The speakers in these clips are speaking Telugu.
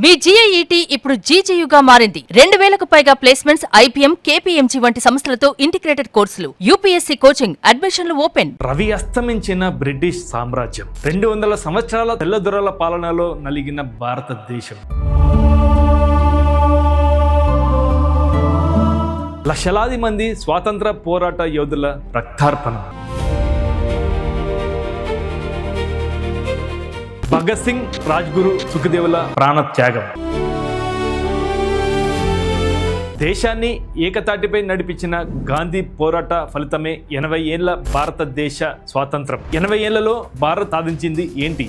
మీ జీఐఈటీ ఇప్పుడు జీజేయుగా మారింది. 2000కు పైగా ప్లేస్మెంట్స్, ఐపీఎం, కేపీఎంజీ వంటి సంస్థలతో ఇంటిగ్రేటెడ్ కోర్సులు, యూపీఎస్సీ కోచింగ్, అడ్మిషన్లు ఓపెన్. రవి అస్తమించిన బ్రిటిష్ సామ్రాజ్యం, 200 సంవత్సరాల తెల్లదొరల పాలనలో నలిగిన భారతదేశం, లక్షలాది మంది స్వాతంత్ర పోరాట యోధుల రక్తార్పణ, భగత్ సింగ్, రాజ్గురు, సుఖదేవుల ప్రాణత్యాగం, దేశాన్ని ఏకతాటిపై నడిపించిన గాంధీ పోరాట ఫలితమే 80 ఏళ్ల భారతదేశ స్వాతంత్రం. 80 ఏళ్లలో భారత్ సాధించింది ఏంటి?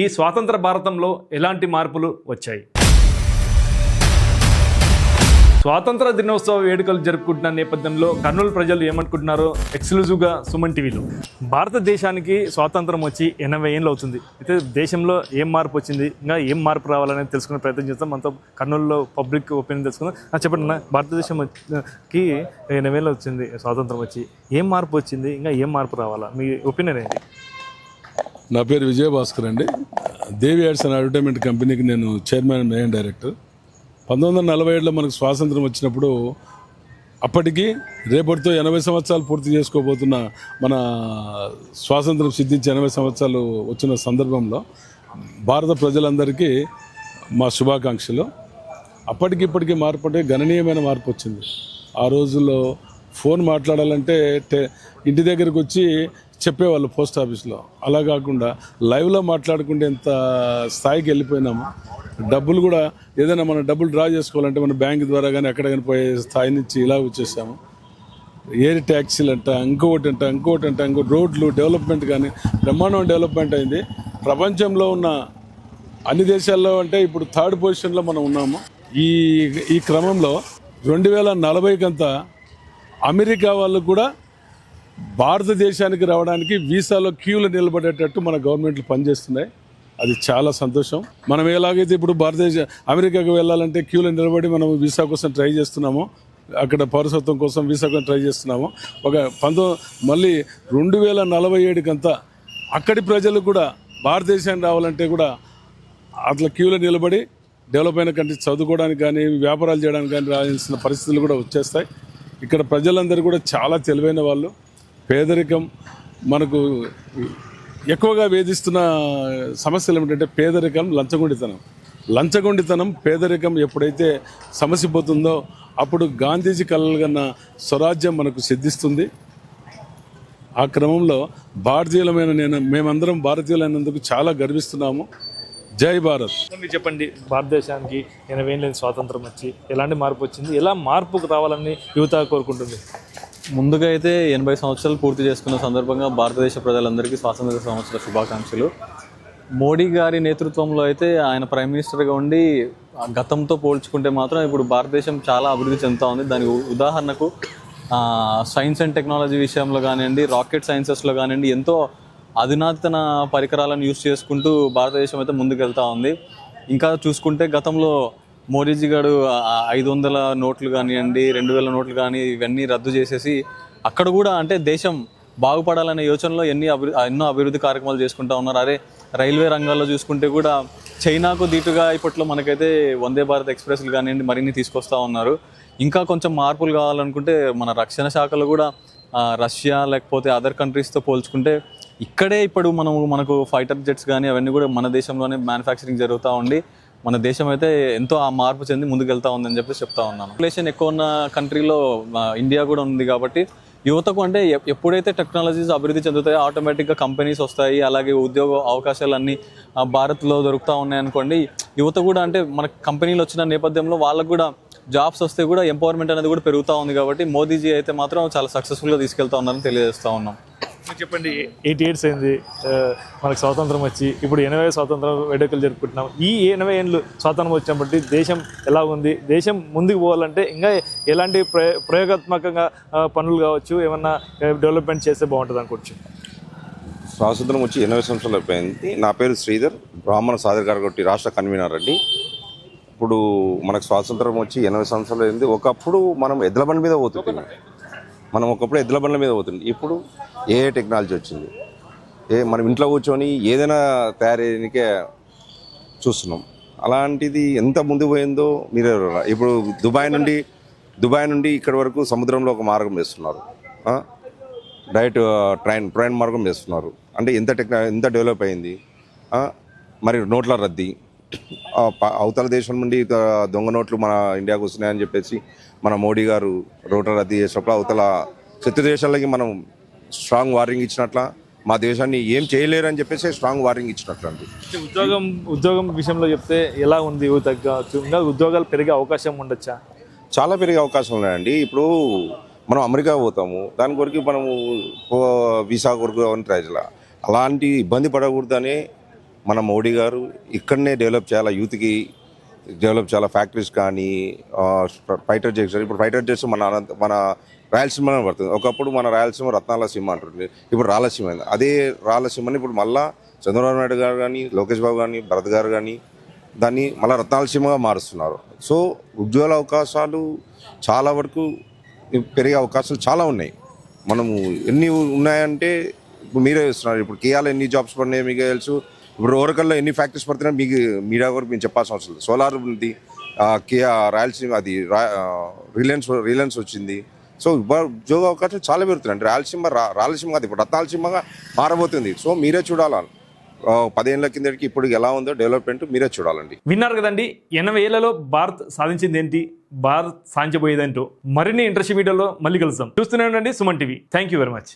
ఈ స్వాతంత్ర భారతంలో ఎలాంటి మార్పులు వచ్చాయి? స్వాతంత్ర దినోత్సవ వేడుకలు జరుపుకుంటున్న నేపథ్యంలో కర్నూలు ప్రజలు ఏమనుకుంటున్నారో ఎక్స్క్లూజివ్గా సుమన్ టీవీలో. భారతదేశానికి స్వాతంత్రం వచ్చి 80 ఏళ్ళు అవుతుంది. అయితే దేశంలో ఏం మార్పు వచ్చింది, ఇంకా ఏం మార్పు రావాలనేది తెలుసుకునే ప్రయత్నం చేస్తాం. మనతో కర్నూలులో పబ్లిక్ ఒపీనియన్ తెలుసుకుందాం. చెప్పండి అన్న, భారతదేశంకి 80 ఏళ్ళు వచ్చింది స్వాతంత్రం వచ్చి, ఏం మార్పు వచ్చింది, ఇంకా ఏం మార్పు రావాలా, మీ ఒపీనియన్ ఏంటి? నా పేరు విజయభాస్కర్ అండి. దేవి యాడ్స్ అండ్ అడ్వర్టైజ్మెంట్ కంపెనీకి నేను చైర్మన్ అండ్ మెయిన్ డైరెక్టర్. 1947లో మనకు స్వాతంత్రం వచ్చినప్పుడు అప్పటికి రేపటితో 80 సంవత్సరాలు పూర్తి చేసుకోబోతున్న మన స్వాతంత్రం సిద్ధించి 80 సంవత్సరాలు వచ్చిన సందర్భంలో భారత ప్రజలందరికీ మా శుభాకాంక్షలు. అప్పటికి ఇప్పటికీ మార్పు అంటే గణనీయమైన మార్పు వచ్చింది. ఆ రోజుల్లో ఫోన్ మాట్లాడాలంటే ఇంటి దగ్గరకు వచ్చి చెప్పేవాళ్ళు పోస్ట్ ఆఫీస్లో. అలా కాకుండా లైవ్లో మాట్లాడుకుంటే ఎంత స్థాయికి వెళ్ళిపోయినాము. డబ్బులు కూడా ఏదైనా మనం డబ్బులు డ్రా చేసుకోవాలంటే మన బ్యాంక్ ద్వారా కానీ ఎక్కడికైనా పోయే స్థాయి నుంచి ఇలా వచ్చేసాము. ఎయిర్ ట్యాక్సీలు అంట, ఇంకోటి రోడ్లు డెవలప్మెంట్ కానీ బ్రహ్మాండం డెవలప్మెంట్ అయింది. ప్రపంచంలో ఉన్న అన్ని దేశాల్లో అంటే ఇప్పుడు 3rd పొజిషన్లో మనం ఉన్నాము. ఈ క్రమంలో 2040కంతా అమెరికా వాళ్ళు కూడా భారతదేశానికి రావడానికి వీసాలో క్యూలు నిలబడేటట్టు మన గవర్నమెంట్లు పనిచేస్తున్నాయి. అది చాలా సంతోషం. మనం ఎలాగైతే ఇప్పుడు అమెరికాకు వెళ్ళాలంటే క్యూలో నిలబడి మనం వీసా కోసం ట్రై చేస్తున్నామో, అక్కడ పౌరసత్వం కోసం వీసా కోసం ట్రై చేస్తున్నామో, మళ్ళీ 2047కంతా అక్కడి ప్రజలు కూడా భారతదేశానికి రావాలంటే కూడా అట్లా క్యూలో నిలబడి డెవలప్ అయిన కంట్రీ చదువుకోవడానికి కానీ వ్యాపారాలు చేయడానికి కానీ రావాల్సిన పరిస్థితులు కూడా వచ్చేస్తాయి. ఇక్కడ ప్రజలందరూ కూడా చాలా తెలివైన వాళ్ళు. పేదరికం మనకు ఎక్కువగా వేధిస్తున్న సమస్యలు ఏమిటంటే పేదరికం, లంచగొండితనం. పేదరికం ఎప్పుడైతే సమసిపోతుందో అప్పుడు గాంధీజీ కలలుగన్న స్వరాజ్యం మనకు సిద్ధిస్తుంది. ఆ క్రమంలో మేమందరం భారతీయులైనందుకు చాలా గర్విస్తున్నాము. జై భారత్. మీరు చెప్పండి, భారతదేశానికి 80 ఏళ్ళ స్వాతంత్రం వచ్చి ఎలాంటి మార్పు వచ్చింది, ఎలా మార్పుకు రావాలని యువత కోరుకుంటుంది? ముందుగా అయితే 80 సంవత్సరాలు పూర్తి చేసుకున్న సందర్భంగా భారతదేశ ప్రజలందరికీ స్వాతంత్ర సంవత్సర శుభాకాంక్షలు. మోడీ గారి నేతృత్వంలో అయితే ఆయన ప్రైమ్ మినిస్టర్గా ఉండి గతంతో పోల్చుకుంటే మాత్రం ఇప్పుడు భారతదేశం చాలా అభివృద్ధి చెందుతూ ఉంది. దానికి ఉదాహరణకు సైన్స్ అండ్ టెక్నాలజీ విషయంలో కానివ్వండి, రాకెట్ సైన్సెస్లో కానివ్వండి, ఎంతో అధునాతన పరికరాలను యూజ్ చేసుకుంటూ భారతదేశం అయితే ముందుకెళ్తూ ఉంది. ఇంకా చూసుకుంటే గతంలో మోడీజీ గారు 500 నోట్లు కానివ్వండి, 2000 నోట్లు కానీ ఇవన్నీ రద్దు చేసేసి అక్కడ కూడా అంటే దేశం బాగుపడాలనే యోచనలో ఎన్నో అభివృద్ధి కార్యక్రమాలు చేసుకుంటూ ఉన్నారు. అరే రైల్వే రంగాల్లో చూసుకుంటే కూడా చైనాకు దీటుగా ఇప్పట్లో మనకైతే వందే భారత్ ఎక్స్ప్రెస్లు కానివ్వండి మరిన్ని తీసుకొస్తూ ఉన్నారు. ఇంకా కొంచెం మార్పులు కావాలనుకుంటే మన రక్షణ శాఖలో కూడా రష్యా లేకపోతే అదర్ కంట్రీస్తో పోల్చుకుంటే ఇక్కడే ఇప్పుడు మనకు ఫైటర్ జెట్స్ కానీ అవన్నీ కూడా మన దేశంలోనే మ్యానుఫ్యాక్చరింగ్ జరుగుతూ ఉండి మన దేశం అయితే ఎంతో ఆ మార్పు చెంది ముందుకెళ్తా ఉందని చెప్పి చెప్తా ఉన్నాను. పాపులేషన్ ఎక్కువ ఉన్న కంట్రీలో ఇండియా కూడా ఉంది కాబట్టి యువతకు అంటే ఎప్పుడైతే టెక్నాలజీస్ అభివృద్ధి చెందుతాయో ఆటోమేటిక్గా కంపెనీస్ వస్తాయి. అలాగే ఉద్యోగ అవకాశాలు అన్నీ భారత్లో దొరుకుతూ ఉన్నాయనుకోండి, యువత కూడా అంటే మన కంపెనీలు వచ్చిన నేపథ్యంలో వాళ్ళకు కూడా జాబ్స్ వస్తే కూడా ఎంపవర్మెంట్ అనేది కూడా పెరుగుతూ ఉంది. కాబట్టి మోదీజీ అయితే మాత్రం చాలా సక్సెస్ఫుల్గా తీసుకెళ్తా ఉన్నారని తెలియజేస్తూ ఉన్నాం. చెప్పండి, 80 years అయింది మనకు స్వాతంత్రం వచ్చి, ఇప్పుడు 80 స్వాతంత్ర వేడుకలు జరుపుకుంటున్నాం. ఈ 80 ఏళ్ళు స్వాతంత్రం వచ్చినప్పటి దేశం ఎలా ఉంది, దేశం ముందుకు పోవాలంటే ఇంకా ఎలాంటి ప్రయోగాత్మకంగా పనులు కావచ్చు, ఏమన్నా డెవలప్మెంట్ చేస్తే బాగుంటుంది అనుకోవచ్చు? స్వాతంత్రం వచ్చి 80 సంవత్సరాలు అయిపోయింది. నా పేరు శ్రీధర్, బ్రాహ్మణ సాధకారగొట్టి రాష్ట్ర కన్వీనర్ అండి. ఇప్పుడు మనకు స్వాతంత్రం వచ్చి 80 సంవత్సరాలు అయింది. ఒకప్పుడు మనం ఎద్దుల బండి మీద పోతున్నాం. ఒకప్పుడు ఎద్దుల బండ్ల మీద పోతుంది. ఇప్పుడు ఏ టెక్నాలజీ వచ్చింది, మనం ఇంట్లో కూర్చొని ఏదైనా తయారీకే చూస్తున్నాం. అలాంటిది ఎంత ముందు పోయిందో మీరు ఇప్పుడు దుబాయ్ నుండి ఇక్కడి వరకు సముద్రంలో ఒక మార్గం వేస్తున్నారు, డైరెక్ట్ ట్రైన్ మార్గం వేస్తున్నారు. అంటే ఎంత డెవలప్ అయింది. మరి నోట్ల రద్దీ, అవతల దేశం నుండి దొంగ నోట్లు మన ఇండియాకు వస్తున్నాయని చెప్పేసి మన మోడీ గారు నోట్ల రద్దీ చేసినప్పుడు అవతల శత్రు దేశాలకి మనం స్ట్రాంగ్ వార్నింగ్ ఇచ్చినట్ల, మా దేశాన్ని ఏం చేయలేరని చెప్పేసి స్ట్రాంగ్ వార్నింగ్ ఇచ్చినట్లు అండి. ఉద్యోగం విషయంలో చెప్తే ఎలా ఉంది యువతగా? ఇంకా ఉద్యోగాలు పెరిగే అవకాశం ఉండొచ్చా? చాలా పెరిగే అవకాశం ఉన్నాయండి. ఇప్పుడు మనం అమెరికా పోతాము, దాని కొరకు మనము వీసా కొరకు అని ట్రై చేయాలి. అలాంటి ఇబ్బంది పడకూడదనే మన మోడీ గారు ఇక్కడనే డెవలప్ చేయాలి, యూత్కి డెవలప్ చేయాలి. ఫ్యాక్టరీస్ కానీ ఫైటర్ జెట్స్, ఇప్పుడు ఫైటర్ జెట్స్ మన రాయలసీమలో పడుతుంది. ఒకప్పుడు మన రాయలసీమ రత్నాల సీమ అంటుంది, ఇప్పుడు రాయలసీమ అయింది. అదే రాయలసీమని ఇప్పుడు మళ్ళీ చంద్రబాబు నాయుడు గారు కానీ, లోకేష్ బాబు కానీ, భరత్ గారు కానీ దాన్ని మళ్ళీ రత్నాలసీమగా మారుస్తున్నారు. సో ఉద్యోగాల అవకాశాలు చాలా వరకు పెరిగే అవకాశాలు చాలా ఉన్నాయి. మనము ఎన్ని ఉన్నాయంటే ఇప్పుడు మీరే చూస్తున్నారు. ఇప్పుడు కియాలో ఎన్ని జాబ్స్ పడినాయి మీకు తెలుసు. ఇప్పుడు ఓరకల్లో ఎన్ని ఫ్యాక్టరీస్ పడుతున్నాయి మీకు మీడియా వరకు మేము చెప్పాల్సిన అవసరం లేదు. సోలార్ ఉంది, కియా రాయలసీమ, అది రిలయన్స్ వచ్చింది. సో ఉద్యోగ అవకాశాలు చాలా పెరుగుతున్నాయి. అంటే రాయలసీమ కాదు, ఇప్పుడు రత్నాలసీమగా మారబోతుంది. సో మీరే చూడాలి 10 ఏళ్ల కిందకి ఇప్పుడు ఎలా ఉందో డెవలప్మెంట్ మీరే చూడాలండి. విన్నారు కదండి, 80 ఏళ్లలో భారత్ సాధించింది ఏంటి, భారత్ సాధించబోయేదేంటో మరిన్ని ఇంట్రెస్ట్ వీడియోలో మళ్ళీ కలుస్తాం. చూస్తూనే ఉండండి Suman TV. Thank you very much.